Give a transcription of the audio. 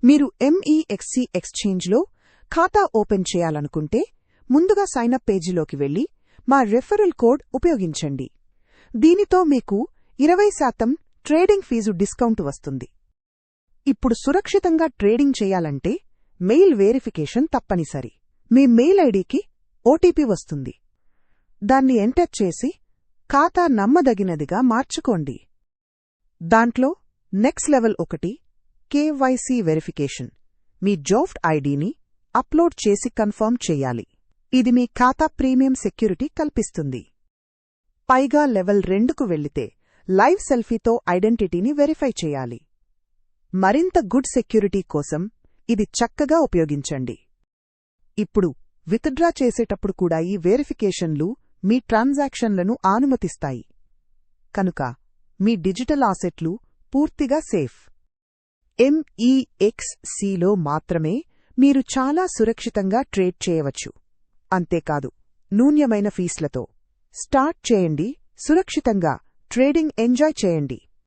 మీరు MEXC ఎక్స్చేంజ్లో ఖాతా open చేయాలనుకుంటే ముందుగా సైనప్ పేజీలోకి వెళ్లి మా రెఫరల్ కోడ్ ఉపయోగించండి. దీనితో మీకు 20% ట్రేడింగ్ ఫీజు డిస్కౌంట్ వస్తుంది. ఇప్పుడు సురక్షితంగా ట్రేడింగ్ చేయాలంటే మెయిల్ వెరిఫికేషన్ తప్పనిసరి. మీ మెయిల్ ఐడికి ఓటీపీ వస్తుంది. దాన్ని ఎంటర్ చేసి ఖాతా నమ్మదగినదిగా మార్చుకోండి. దాంట్లో నెక్స్ట్ లెవెల్ 1 KYC వెరిఫికేషన్. మీ జోఫ్ట్ ఐడిని అప్లోడ్ చేసి కన్ఫర్మ్ చెయ్యాలి. ఇది మీ ఖాతా ప్రీమియం సెక్యూరిటీ కల్పిస్తుంది. పైగా లెవెల్ 2కు వెళ్లితే లైవ్ సెల్ఫీతో ఐడెంటిటీని వెరిఫై చేయాలి. మరింత గుడ్ సెక్యూరిటీ కోసం ఇది చక్కగా ఉపయోగించండి. ఇప్పుడు విత్డ్రా చేసేటప్పుడు కూడా ఈ వెరిఫికేషన్లు మీ ట్రాన్సాక్షన్లను అనుమతిస్తాయి. కనుక మీ డిజిటల్ ఆసెట్లు పూర్తిగా సేఫ్. MEXCలో మాత్రమే మీరు చాలా సురక్షితంగా ట్రేడ్ చేయవచ్చు. అంతేకాదు, నూన్యమైన ఫీస్లతో స్టార్ట్ చేయండి. సురక్షితంగా ట్రేడింగ్ ఎంజాయ్ చేయండి.